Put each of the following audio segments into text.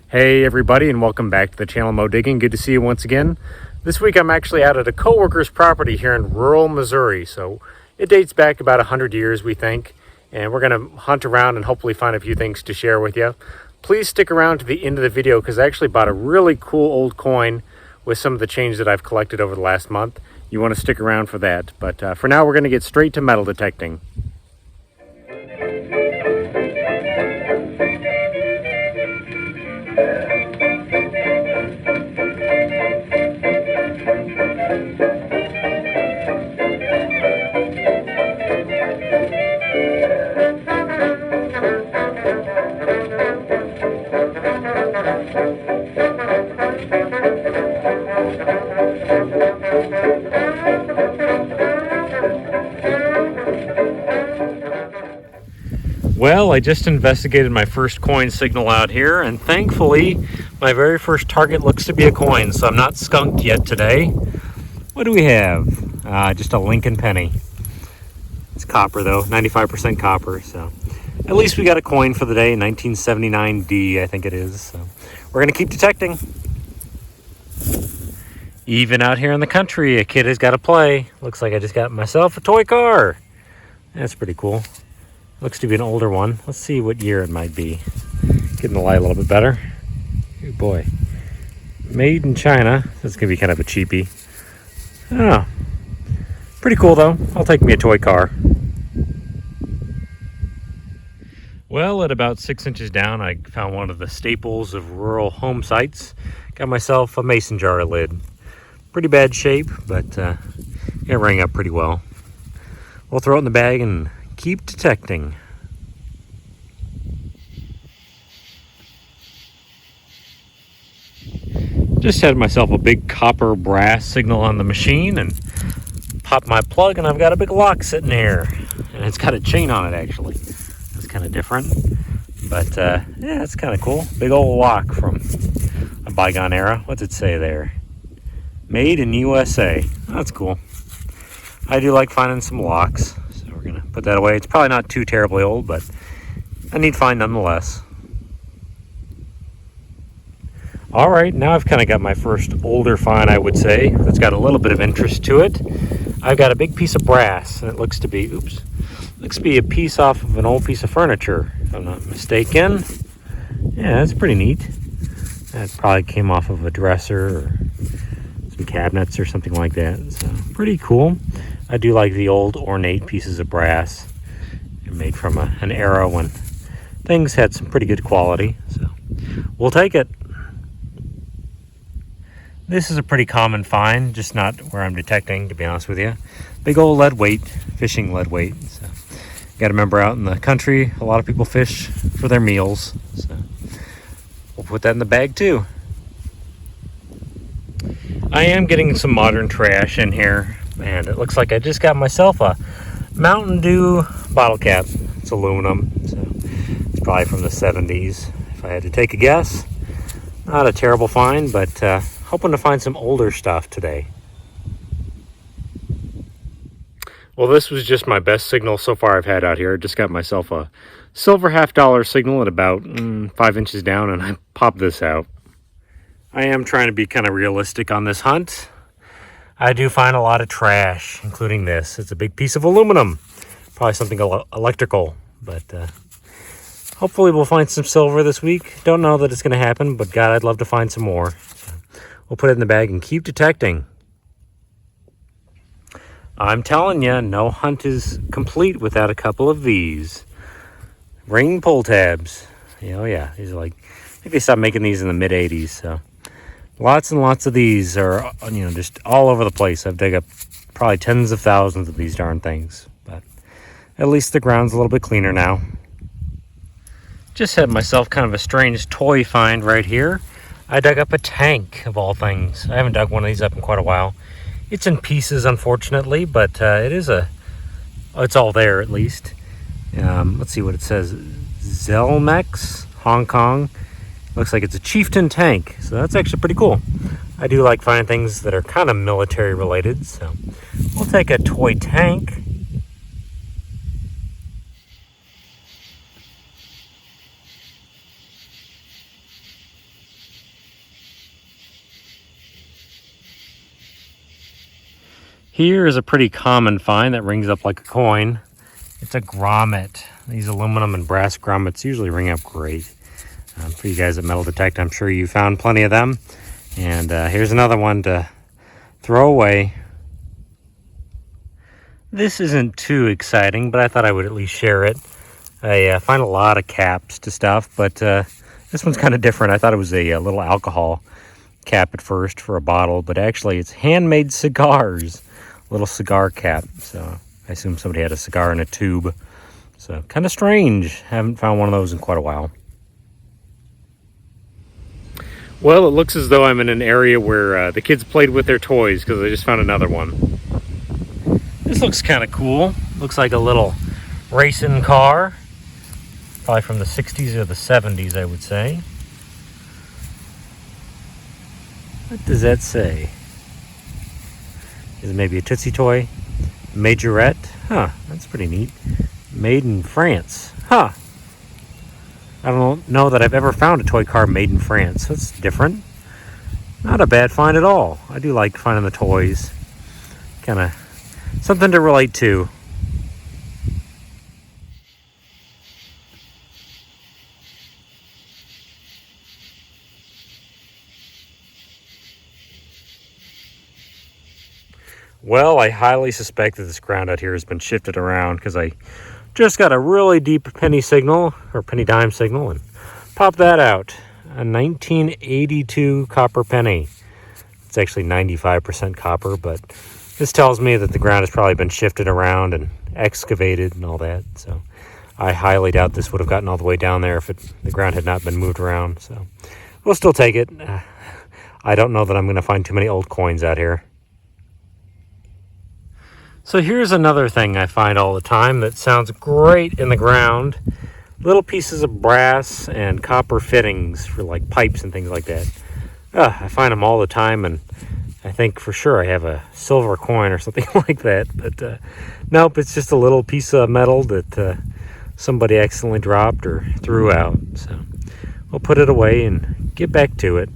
Hey everybody, and welcome back to the channel Mo Digging. Good to see you once again. This week I'm actually out at a coworker's property here in rural Missouri. So it dates back about 100 years, we think, and we're going to hunt around and hopefully find a few things to share with you. Please stick around to the end of the video because I actually bought a really cool old coin with some of the change that I've collected over the last month. You want to stick around for that. But for now, we're going to get straight to metal detecting. Well, I just investigated my first coin signal out here, and thankfully my very first target looks to be a coin, so I'm not skunked yet today. What do we have? Just a Lincoln penny. It's copper though, 95% copper, so at least we got a coin for the day, 1979D I think it is. So we're gonna keep detecting. Even out here in the country, a kid has got to play. Looks like I just got myself a toy car. That's pretty cool. Looks to be an older one. Let's see what year it might be. Getting the light a little bit better. Oh boy. Made in China. That's going to be kind of a cheapie. Oh. Pretty cool though. I'll take me a toy car. Well, at about 6 inches down, I found one of the staples of rural home sites. Got myself a mason jar lid. Pretty bad shape, but it rang up pretty well. We'll throw it in the bag and keep detecting. Just had myself a big copper brass signal on the machine and popped my plug, and I've got a big lock sitting there. And it's got a chain on it actually. It's kind of different, but yeah, it's kind of cool. Big old lock from a bygone era. What's it say there? Made in USA. That's cool. I do like finding some locks. We're gonna put that away. It's probably not too terribly old, but a neat find nonetheless. All right, now I've kind of got my first older find, I would say, that's got a little bit of interest to it. I've got a big piece of brass, and it looks to be, looks to be a piece off of an old piece of furniture, if I'm not mistaken. Yeah, that's pretty neat. That probably came off of a dresser or some cabinets or something like that. So pretty cool. I do like the old ornate pieces of brass. They're made from an era when things had some pretty good quality. So we'll take it. This is a pretty common find, just not where I'm detecting, to be honest with you. Big old lead weight, fishing lead weight. So you got to remember, out in the country, a lot of people fish for their meals. So we'll put that in the bag too. I am getting some modern trash in here. And it looks like I just got myself a Mountain Dew bottle cap. It's aluminum, so it's probably from the 70s, if I had to take a guess. Not a terrible find, but hoping to find some older stuff today. Well, this was just my best signal so far I've had out here. I just got myself a silver $half signal at about 5 inches down, and I popped this out. I am trying to be kind of realistic on this hunt. I do find a lot of trash, including this. It's a big piece of aluminum. Probably something electrical, but hopefully we'll find some silver this week. Don't know that it's going to happen, but God, I'd love to find some more. So we'll put it in the bag and keep detecting. I'm telling you, no hunt is complete without a couple of these. Ring pull tabs. Oh yeah, these are like, I think they stopped making these in the mid-80s, so. Lots and lots of these are, just all over the place. I've dug up probably tens of thousands of these darn things, but at least the ground's a little bit cleaner now. Just had myself kind of a strange toy find right here. I dug up a tank, of all things. I haven't dug one of these up in quite a while. It's in pieces, unfortunately, but it's all there at least. Let's see what it says. Zelmex, Hong Kong. Looks like it's a Chieftain tank, so that's actually pretty cool. I do like finding things that are kind of military related, so we'll take a toy tank. Here is a pretty common find that rings up like a coin. It's a grommet. These aluminum and brass grommets usually ring up great. For you guys at Metal Detect, I'm sure you found plenty of them. And here's another one to throw away. This isn't too exciting, but I thought I would at least share it. I find a lot of caps to stuff, but this one's kind of different. I thought it was a little alcohol cap at first for a bottle, but actually it's handmade cigars. Little cigar cap. So I assume somebody had a cigar in a tube. So kind of strange. Haven't found one of those in quite a while. Well, it looks as though I'm in an area where the kids played with their toys, because I just found another one. This looks kind of cool. Looks like a little racing car. Probably from the 60s or the 70s, I would say. What does that say? Is it maybe a Tootsie toy? Majorette? Huh, that's pretty neat. Made in France. Huh. I don't know that I've ever found a toy car made in France. That's different. Not a bad find at all. I do like finding the toys. Kind of something to relate to. Well, I highly suspect that this ground out here has been shifted around, because I just got a really deep penny signal, or penny dime signal, and popped that out. A 1982 copper penny. It's actually 95% copper, but this tells me that the ground has probably been shifted around and excavated and all that. So I highly doubt this would have gotten all the way down there if the ground had not been moved around. So we'll still take it. I don't know that I'm going to find too many old coins out here. So here's another thing I find all the time that sounds great in the ground. Little pieces of brass and copper fittings for like pipes and things like that. I find them all the time, and I think for sure I have a silver coin or something like that. But nope, it's just a little piece of metal that somebody accidentally dropped or threw out. So we'll put it away and get back to it.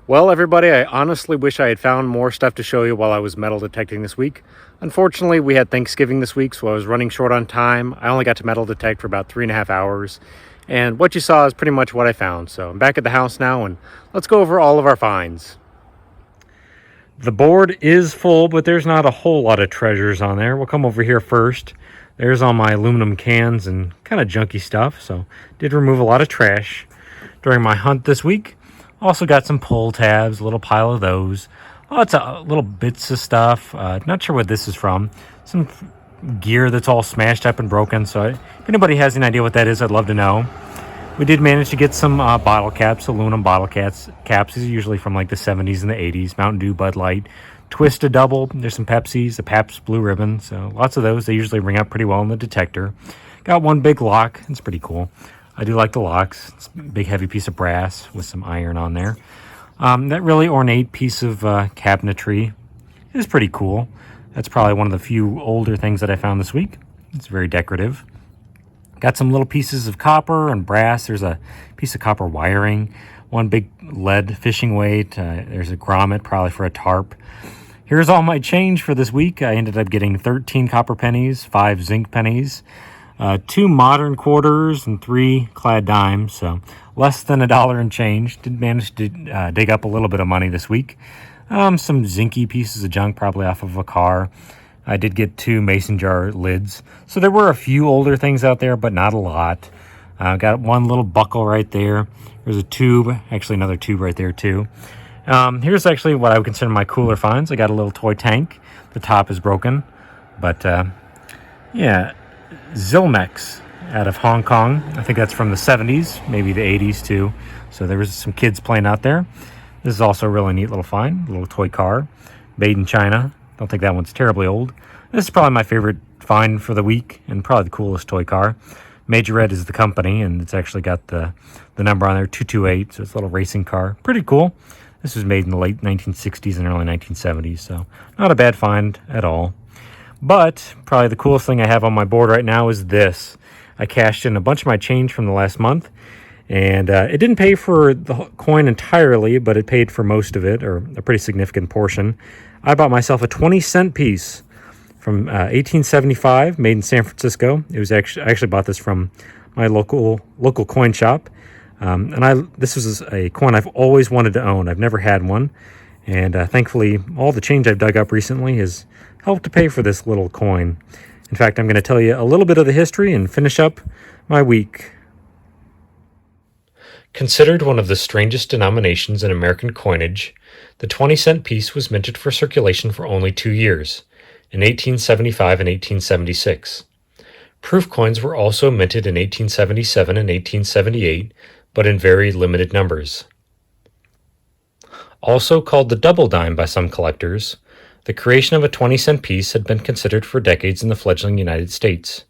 Well, everybody, I honestly wish I had found more stuff to show you while I was metal detecting this week. Unfortunately, we had Thanksgiving this week, so I was running short on time. I only got to metal detect for about 3.5 hours. And what you saw is pretty much what I found. So I'm back at the house now, and let's go over all of our finds. The board is full, but there's not a whole lot of treasures on there. We'll come over here first. There's all my aluminum cans and kind of junky stuff. So did remove a lot of trash during my hunt this week. Also got some pull tabs, a little pile of those. Lots of little bits of stuff. Not sure what this is from. Some gear that's all smashed up and broken. So if anybody has any idea what that is, I'd love to know. We did manage to get some bottle caps, aluminum bottle caps. These are usually from like the 70s and the 80s. Mountain Dew, Bud Light, Twist a Double. There's some Pepsis, a Pabst Blue Ribbon. So lots of those. They usually ring up pretty well in the detector. Got one big lock. It's pretty cool. I do like the locks. It's a big heavy piece of brass with some iron on there. That really ornate piece of cabinetry is pretty cool. That's probably one of the few older things that I found this week. It's very decorative. Got some little pieces of copper and brass. There's a piece of copper wiring. One big lead fishing weight. There's a grommet, probably for a tarp. Here's all my change for this week. I ended up getting 13 copper pennies, 5 zinc pennies, 2 modern quarters, and 3 clad dimes, so less than $1 and change. Did manage to dig up a little bit of money this week. Some zinky pieces of junk, probably off of a car. I did get 2 mason jar lids. So there were a few older things out there, but not a lot. Got one little buckle right there. There's a tube, actually another tube right there too. Here's actually what I would consider my cooler finds. I got a little toy tank. The top is broken, but yeah. Zilmex out of Hong Kong. I think that's from the 70s, maybe the 80s too. So there was some kids playing out there. This is also a really neat little find, a little toy car, made in China. Don't think that one's terribly old. This is probably my favorite find for the week and probably the coolest toy car. Majorette is the company, and it's actually got the number on there, 228, so it's a little racing car. Pretty cool. This was made in the late 1960s and early 1970s, so not a bad find at all. But probably the coolest thing I have on my board right now is this. I cashed in a bunch of my change from the last month, And it didn't pay for the coin entirely, but it paid for most of it, or a pretty significant portion. I bought myself a 20-cent piece from 1875, made in San Francisco. It was actually, I actually bought this from my local coin shop. This was a coin I've always wanted to own. I've never had one. And thankfully, all the change I've dug up recently has helped to pay for this little coin. In fact, I'm going to tell you a little bit of the history and finish up my week. Considered one of the strangest denominations in American coinage, the 20-cent piece was minted for circulation for only 2 years, in 1875 and 1876. Proof coins were also minted in 1877 and 1878, but in very limited numbers. Also called the double dime by some collectors, the creation of a 20-cent piece had been considered for decades in the fledgling United States.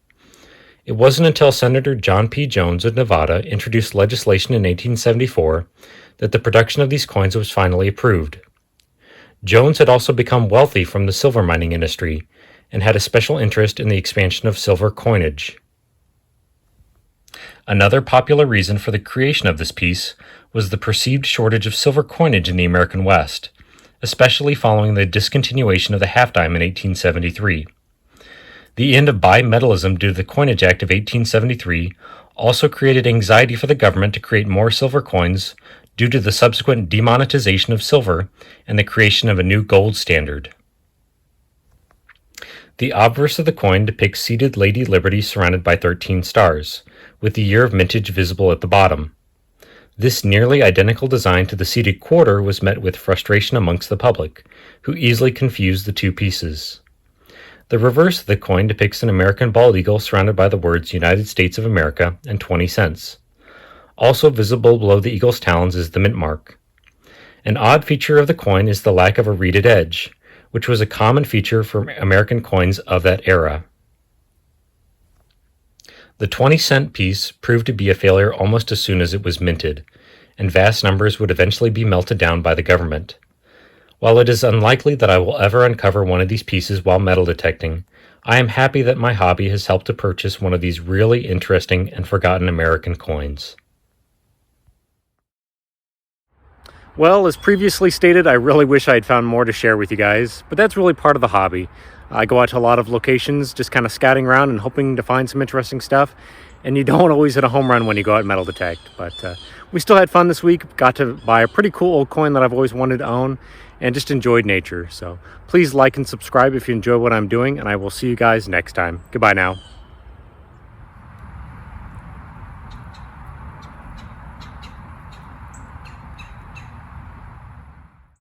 It wasn't until Senator John P. Jones of Nevada introduced legislation in 1874 that the production of these coins was finally approved. Jones had also become wealthy from the silver mining industry and had a special interest in the expansion of silver coinage. Another popular reason for the creation of this piece was the perceived shortage of silver coinage in the American West, especially following the discontinuation of the half dime in 1873. The end of bimetallism due to the Coinage Act of 1873 also created anxiety for the government to create more silver coins due to the subsequent demonetization of silver and the creation of a new gold standard. The obverse of the coin depicts seated Lady Liberty surrounded by 13 stars, with the year of mintage visible at the bottom. This nearly identical design to the seated quarter was met with frustration amongst the public, who easily confused the two pieces. The reverse of the coin depicts an American bald eagle surrounded by the words United States of America and 20 cents. Also visible below the eagle's talons is the mint mark. An odd feature of the coin is the lack of a reeded edge, which was a common feature for American coins of that era. The 20-cent piece proved to be a failure almost as soon as it was minted, and vast numbers would eventually be melted down by the government. While it is unlikely that I will ever uncover one of these pieces while metal detecting, I am happy that my hobby has helped to purchase one of these really interesting and forgotten American coins. Well, as previously stated, I really wish I had found more to share with you guys, but that's really part of the hobby. I go out to a lot of locations, just kind of scouting around and hoping to find some interesting stuff, and you don't always hit a home run when you go out and metal detect. But we still had fun this week, got to buy a pretty cool old coin that I've always wanted to own, and just enjoyed nature. So please like and subscribe if you enjoy what I'm doing, and I will see you guys next time. Goodbye now.